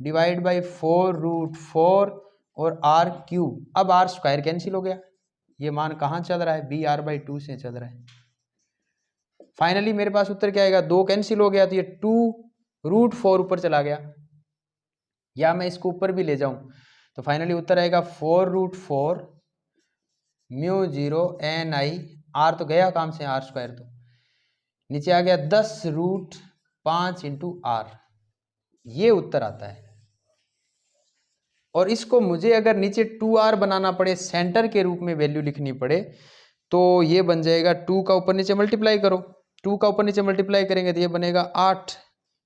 डिवाइड बाई 4√4 और आर क्यूब। अब आर स्क्वायर कैंसिल हो गया, ये मान कहाँ चल रहा है br/2 से चल रहा है। फाइनली मेरे पास उत्तर क्या आएगा, 2 कैंसिल हो गया तो ये 2√4 ऊपर चला गया, या मैं इसको ऊपर भी ले जाऊं तो फाइनली उत्तर आएगा 4√4 mu zero N I, R तो गया काम से, आर स्क्वायर तो नीचे आ गया 10√5 इंटू आर, ये उत्तर आता है। और इसको मुझे अगर नीचे 2r बनाना पड़े, सेंटर के रूप में वैल्यू लिखनी पड़े, तो ये बन जाएगा 2 का ऊपर नीचे मल्टीप्लाई करो, 2 का ऊपर नीचे मल्टीप्लाई करेंगे तो ये बनेगा 8,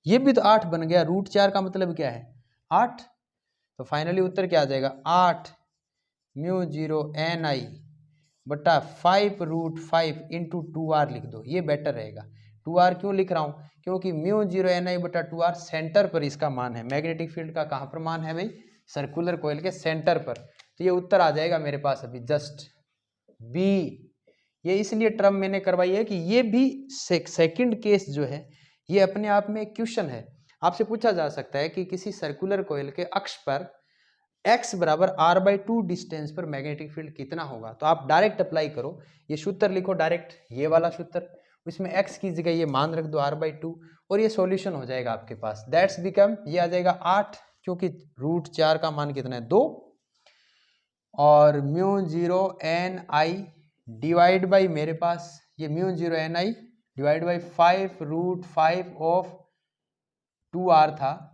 ये भी तो 8 बन गया, √4 का मतलब क्या है 8, तो फाइनली उत्तर क्या आ जाएगा 8 म्यू जीरो एन आई बटा 5√5 इंटू 2r लिख दो, ये बेटर रहेगा। 2r क्यों लिख रहा हूँ, क्योंकि म्यू जीरो एन आई बटा 2r सेंटर पर इसका मान है, मैग्नेटिक फील्ड का कहाँ पर मान है भाई, सर्कुलर कॉइल के सेंटर पर, तो ये उत्तर आ जाएगा मेरे पास अभी जस्ट बी। ये इसलिए टर्म मैंने करवाई है कि ये भी सेकंड केस जो है ये अपने आप में एक क्वेश्चन है, आपसे पूछा जा सकता है कि किसी सर्कुलर कॉइल के अक्ष पर x बराबर r/2 डिस्टेंस पर मैग्नेटिक फील्ड कितना होगा, तो आप डायरेक्ट अप्लाई करो, ये सूत्र लिखो डायरेक्ट, ये वाला सूत्र, इसमें x की जगह ये मान रख दो r/2 और ये सॉल्यूशन हो जाएगा आपके पास। दैट्स बिकम, ये आ जाएगा 8 क्योंकि √4 का मान कितना है 2, और mu zero N I divide by मेरे पास ये mu zero N I divide by 5√5 of 2r था,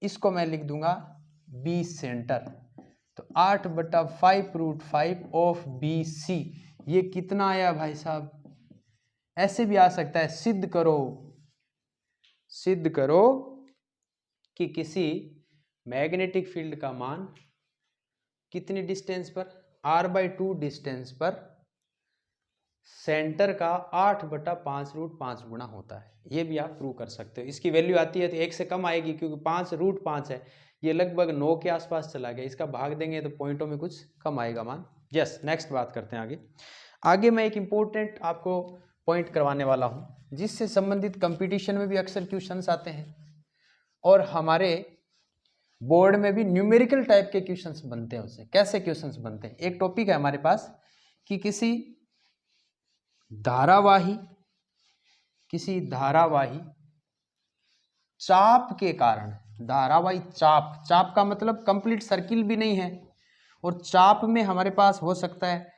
इसको मैं लिख दूंगा बी सेंटर, तो 8/5√5 ऑफ बी सी, ये कितना आया भाई साहब, ऐसे भी आ सकता है, सिद्ध करो कि किसी मैग्नेटिक फील्ड का मान कितनी डिस्टेंस पर, r/2 डिस्टेंस पर सेंटर का 8/5√5 गुना होता है, ये भी आप प्रूव कर सकते हो। इसकी वैल्यू आती है तो 1 से कम आएगी क्योंकि 5√5 है, ये लगभग 9 के आसपास चला गया, इसका भाग देंगे तो पॉइंटों में कुछ कम आएगा मान। यस, नेक्स्ट बात करते हैं आगे मैं एक इंपॉर्टेंट आपको पॉइंट करवाने वाला हूँ जिससे संबंधित कंपटीशन में भी अक्सर क्वेश्चंस आते हैं और हमारे बोर्ड में भी न्यूमेरिकल टाइप के क्वेश्चंस बनते हैं। उससे कैसे क्वेश्चंस बनते हैं, एक टॉपिक है हमारे पास कि किसी धारावाही चाप के कारण, धारावाही चाप का मतलब कंप्लीट सर्किल भी नहीं है, और चाप में हमारे पास हो सकता है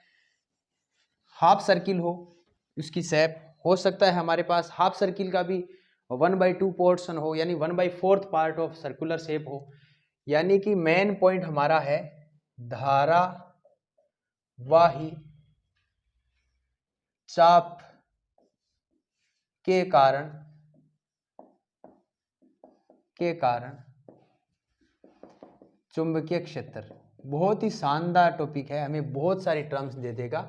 हाफ सर्किल हो, उसकी शेप हो सकता है हमारे पास हाफ सर्किल का भी 1/2 पोर्शन हो, यानी 1/4 पार्ट ऑफ सर्कुलर शेप हो, यानी कि मेन पॉइंट हमारा है धारावाही चाप के कारण चुंबकीय क्षेत्र। बहुत ही शानदार टॉपिक है, हमें बहुत सारी टर्म्स दे देगा।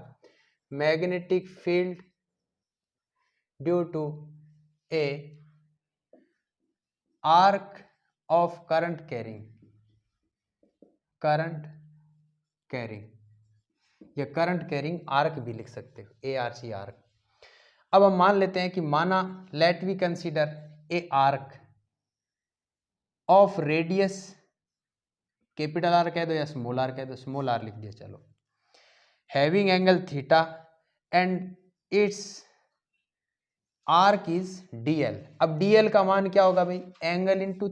Magnetic field due to a arc of current carrying या करंट कैरिंग आर्क भी लिख सकते हो, ARC आर्क। अब हम मान लेते हैं कि माना let we consider a arc of radius, capital R कह दो या स्मॉल आर कह दो, स्मॉल आर लिख दिया चलो, having angle theta and it's arc is DL। अब DL का मान क्या होगा भाई, एंगल इंटू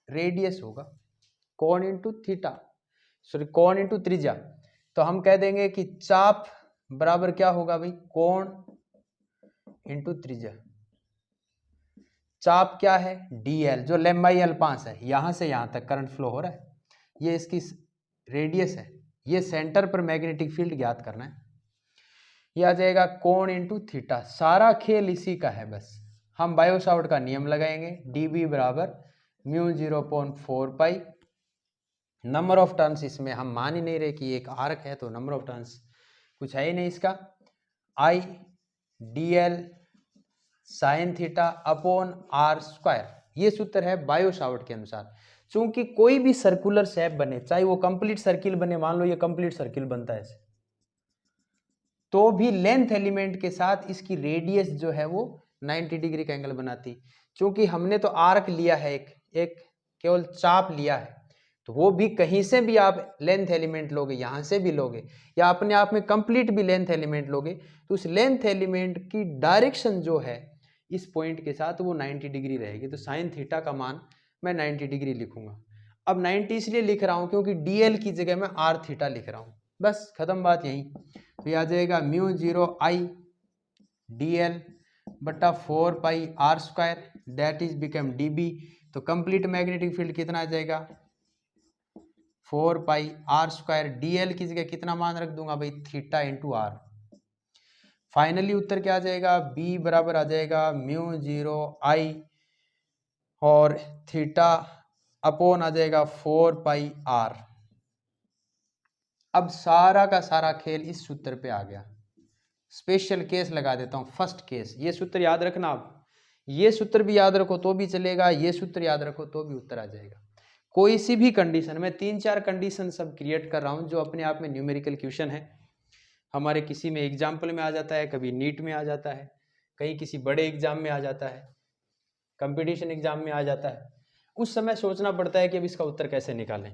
रेडियस होगा, कोण इंटू थीटा, सॉरी कोण इंटू त्रिज्या। तो हम कह देंगे कि चाप बराबर क्या होगा भाई, कोण इंटू त्रिज्या। चाप क्या है, DL, जो लंबाई L5 है, यहां से यहां तक करंट फ्लो हो रहा है, ये इसकी रेडियस है, ये सेंटर पर मैग्नेटिक फील्ड ज्ञात करना है। ये आ जाएगा कोण इंटू थीटा। सारा खेल इसी का है, बस हम बायो-सावर्ट का नियम लगाएंगे, dB बराबर μ0.4 पाई। नंबर ऑफ टर्न्स इसमें हम मान ही नहीं रहे कि एक आर्क है तो नंबर ऑफ टर्न्स कुछ है ही नहीं इसका। I DL sign theta upon R², ये सूत्र है बायो-सावर्ट के अनुसार। चूंकि कोई भी सर्कुलर शेप बने, चाहे वो कंप्लीट सर्किल बने, मान लो ये कंप्लीट सर्किल बनता है ऐसे, तो भी लेंथ एलिमेंट के साथ इसकी रेडियस जो है वो 90 डिग्री का एंगल बनाती। चूंकि हमने तो आर्क लिया है, एक केवल चाप लिया है, तो वो भी कहीं से भी आप लेंथ एलिमेंट लोगे, यहां से भी लोगे या अपने आप में कंप्लीट भी लेंथ एलिमेंट लोगे, तो उस लेंथ एलिमेंट की डायरेक्शन जो है इस पॉइंट के साथ वो 90 डिग्री रहेगी। तो साइन थीटा का मान मैं 90 डिग्री लिखूंगा। अब 90 इसलिए लिख रहा हूं क्योंकि DL की जगह मैं R थीटा लिख रहा हूं, बस खत्म बात यही। तो ये आ जाएगा μ0I DL बटा 4 पाई R² that is become DB। तो कंप्लीट मैग्नेटिक फील्ड कितना आ जाएगा, 4 पाई R²। DL की जगह कितना मान रख दूंगा भाई, थीटा इंटू R। फाइनली उत्तर क्या आ जाएगा, B बराबर आ जाएगा μ0I और थीटा अपॉन आ जाएगा 4 पाई R। अब सारा का सारा खेल इस सूत्र पे आ गया। स्पेशल केस लगा देता हूं, फर्स्ट केस। ये सूत्र याद रखना आप, ये सूत्र भी याद रखो तो भी चलेगा, ये सूत्र याद रखो तो भी उत्तर आ जाएगा। कोई सी भी कंडीशन, मैं 3-4 कंडीशन सब क्रिएट कर रहा हूं जो अपने आप में न्यूमेरिकल क्वेश्चन है, हमारे किसी में एग्जाम्पल में आ जाता है, कभी नीट में आ जाता है, कहीं किसी बड़े एग्जाम में आ जाता है, कंपटीशन एग्जाम में आ जाता है। उस समय सोचना पड़ता है कि अब इसका उत्तर कैसे निकालें।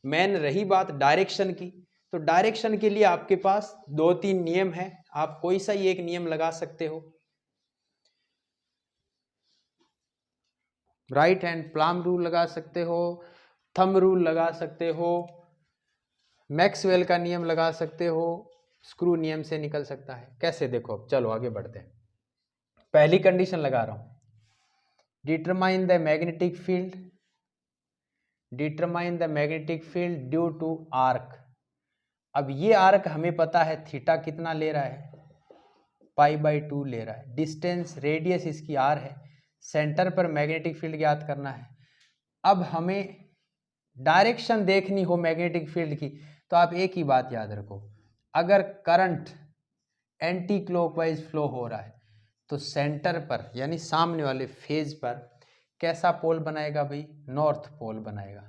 मेन रही बात डायरेक्शन की, तो डायरेक्शन के लिए आपके पास 2-3 नियम है, आप कोई सा ही एक नियम लगा सकते हो। राइट हैंड प्लाम रूल लगा सकते हो, थंब रूल लगा सकते हो, मैक्सवेल का नियम लगा सकते हो, स्क्रू नियम से निकल सकता है। कैसे, देखो अब चलो आगे बढ़ते हैं। पहली कंडीशन लगा रहा हूं, determine the magnetic field due to arc. अब ये आर्क हमें पता है थीटा कितना ले रहा है, π/2 ले रहा है, डिस्टेंस रेडियस इसकी R है, सेंटर पर मैग्नेटिक फील्ड ज्ञात करना है। अब हमें डायरेक्शन देखनी हो मैग्नेटिक फील्ड की, तो आप एक ही बात याद रखो, अगर करंट एंटी क्लॉकवाइज फ्लो हो रहा है तो सेंटर पर यानी सामने वाले फेज पर कैसा पोल बनाएगा भाई, नॉर्थ पोल बनाएगा।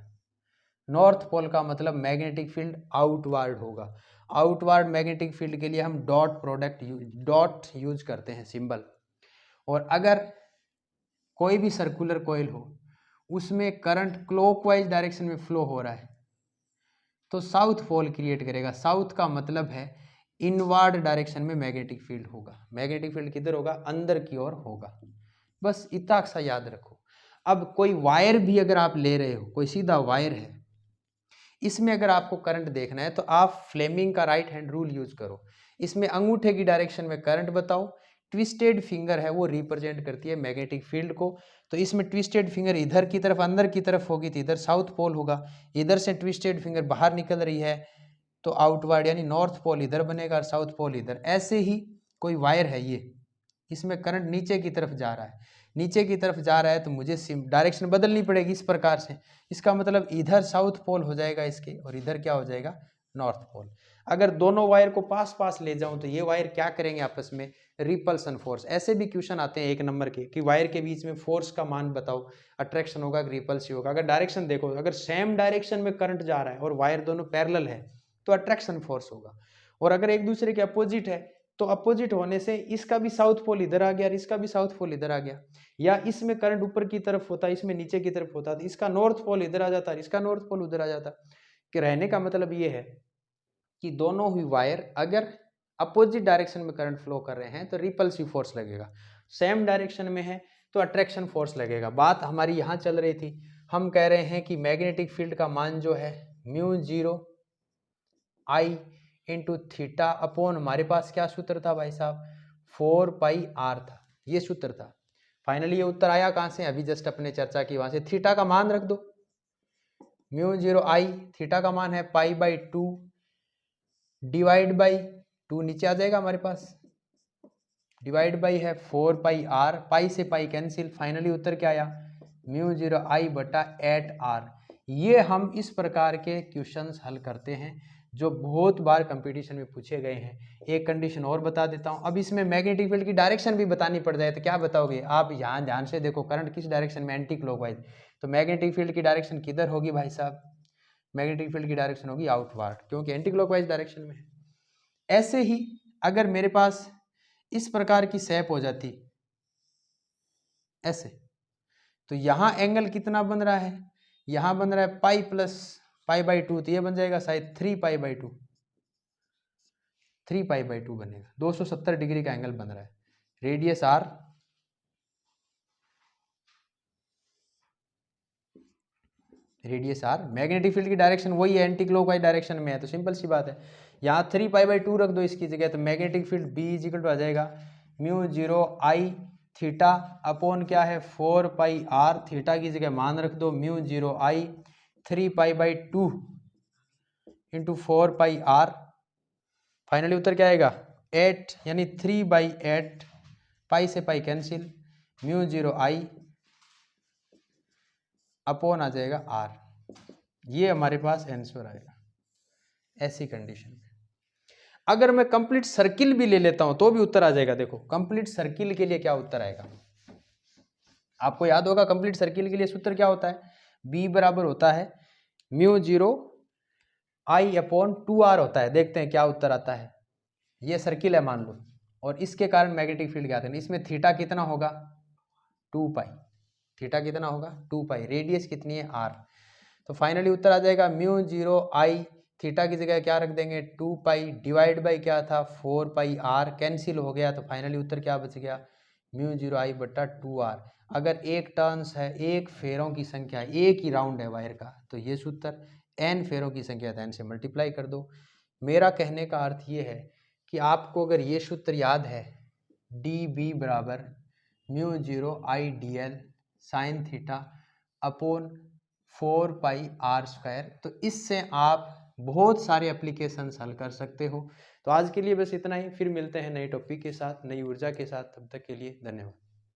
नॉर्थ पोल का मतलब मैग्नेटिक फील्ड आउटवर्ड होगा। आउटवर्ड मैग्नेटिक फील्ड के लिए हम डॉट यूज करते हैं सिंबल। और अगर कोई भी सर्कुलर कॉइल हो उसमें करंट क्लॉकवाइज डायरेक्शन में फ्लो हो रहा है तो साउथ पोल क्रिएट करेगा। साउथ का मतलब है इनवर्ड डायरेक्शन में मैग्नेटिक फील्ड होगा। मैग्नेटिक फील्ड किधर होगा, अंदर की ओर होगा। बस इतना सा याद रखो। अब कोई वायर भी अगर आप ले रहे हो, कोई सीधा वायर है, इसमें अगर आपको करंट देखना है तो आप फ्लेमिंग का राइट हैंड रूल यूज करो। इसमें अंगूठे की डायरेक्शन में करंट बताओ, ट्विस्टेड फिंगर है वो रिप्रेजेंट करती है मैग्नेटिक फील्ड को। तो इसमें ट्विस्टेड फिंगर इधर की तरफ अंदर की तरफ होगी तो इधर साउथ पोल होगा, इधर से ट्विस्टेड फिंगर बाहर निकल रही है तो आउटवर्ड यानी नॉर्थ पोल इधर बनेगा और साउथ पोल इधर। ऐसे ही कोई वायर है ये, इसमें करंट नीचे की तरफ जा रहा है, नीचे की तरफ जा रहा है तो मुझे डायरेक्शन बदलनी पड़ेगी इस प्रकार से। इसका मतलब इधर साउथ पोल हो जाएगा इसके और इधर क्या हो जाएगा, नॉर्थ पोल। अगर दोनों वायर को पास पास ले जाऊं तो ये वायर क्या करेंगे आपस में, रिपल्सन फोर्स। ऐसे भी क्वेश्चन आते हैं 1 नंबर के कि वायर के बीच में फोर्स का मान बताओ, अट्रैक्शन होगा कि रिपल्सिव होगा। अगर डायरेक्शन देखो, अगर सेम डायरेक्शन में करंट जा रहा है और वायर दोनों पैरेलल है तो अट्रैक्शन फोर्स होगा, और अगर एक दूसरे के अपोजिट है तो अपोजिट होने से इसका भी साउथ पोल इधर आ गया और इसका भी साउथ पोल इधर आ गया, या इसमें करंट ऊपर की तरफ होता, इसमें नीचे की तरफ होता, तो इसका नॉर्थ पोल इधर आ जाता, इसका नॉर्थ पोल उधर आ जाता। कि रहने का मतलब ये है कि दोनों ही वायर अगर अपोजिट डायरेक्शन में करंट फ्लो कर रहे हैं तो रिपल्सिव फोर्स लगेगा, सेम डायरेक्शन में है तो अट्रैक्शन फोर्स लगेगा। बात हमारी यहाँ चल रही थी, हम कह रहे हैं कि मैग्नेटिक फील्ड का मान जो है μ0 I इंटू थीटा अपॉन, हमारे पास क्या सूत्र था भाई साहब, 4πr था, ये सूत्र था। फाइनली ये उत्तर आया कहाँ से, अभी जस्ट अपने चर्चा की वहां से। थीटा का मान रख दो, μ0 I, थीटा का मान है π/2 डिवाइड बाई 2 नीचे आ जाएगा हमारे पास, डिवाइड बाई है 4πr, पाई से पाई कैंसिल, फाइनली उत्तर क्या आया μ0 I बटा 8r। ये हम इस प्रकार के क्वेश्चंस हल करते हैं जो बहुत बार कंपटीशन में पूछे गए हैं। एक कंडीशन और बता देता हूं, अब इसमें मैग्नेटिक फील्ड की डायरेक्शन भी बतानी पड़ जाए तो क्या बताओगे आप, यहाँ ध्यान से देखो, करंट किस डायरेक्शन में, एंटी क्लॉकवाइज, तो मैग्नेटिक फील्ड की डायरेक्शन किधर होगी भाई साहब, मैग्नेटिक फील्ड की डायरेक्शन होगी आउटवर्ड, क्योंकि एंटी क्लॉकवाइज डायरेक्शन में है। ऐसे ही अगर मेरे पास इस प्रकार की शेप हो जाती ऐसे, तो यहां एंगल कितना बन रहा है, यहां बन रहा है पाई प्लस π/2, तो ये बन जाएगा शायद 3π/2, 3π/2 बनेगा, 270 डिग्री का एंगल बन रहा है। Radius r, radius r, magnetic field की डायरेक्शन वही है, एंटी क्लॉकवाइज डायरेक्शन में है, तो सिंपल सी बात है, यहाँ 3π/2 रख दो इसकी जगह, तो magnetic field B equal to आ जाएगा μ0 I थीटा अपॉन क्या है 4πr, थीटा की जगह मान रख दो μ0 I 3π/2 इंटू 4πr, फाइनली उत्तर क्या आएगा 8, यानी 3/8, पाई से पाई कैंसिल, μ0 I अपॉन आ जाएगा r। ये हमारे पास आंसर आएगा ऐसी कंडीशन में। अगर मैं कंप्लीट सर्किल भी ले लेता हूं तो भी उत्तर आ जाएगा। देखो कंप्लीट सर्किल के लिए क्या उत्तर आएगा, आपको याद होगा कंप्लीट सर्किल के लिए सूत्र क्या होता है, B बराबर होता है μ0 I अपॉन 2r होता है। देखते हैं क्या उत्तर आता है। ये सर्किल है मान लो, और इसके कारण मैग्नेटिक फील्ड ज्ञात है, इसमें थीटा कितना होगा 2π, थीटा कितना होगा 2π, रेडियस कितनी है r, तो फाइनली उत्तर आ जाएगा μ0 I, थीटा की जगह क्या रख देंगे 2π डिवाइड बाई क्या था 4πr, कैंसिल हो गया, तो फाइनली उत्तर क्या बच गया μ0 I बटा 2r। अगर एक टर्न्स है, एक फेरों की संख्या, एक ही राउंड है वायर का, तो ये सूत्र, n फेरों की संख्या n से मल्टीप्लाई कर दो। मेरा कहने का अर्थ ये है कि आपको अगर ये सूत्र याद है dB बराबर μ0 I dl sign theta upon 4πr², तो इससे आप बहुत सारे एप्लीकेशंस हल कर सकते हो। तो आज के लिए बस इतना ही, फिर मिलते हैं नए टॉपिक के साथ, नई ऊर्जा के साथ, तब तक के लिए धन्यवाद।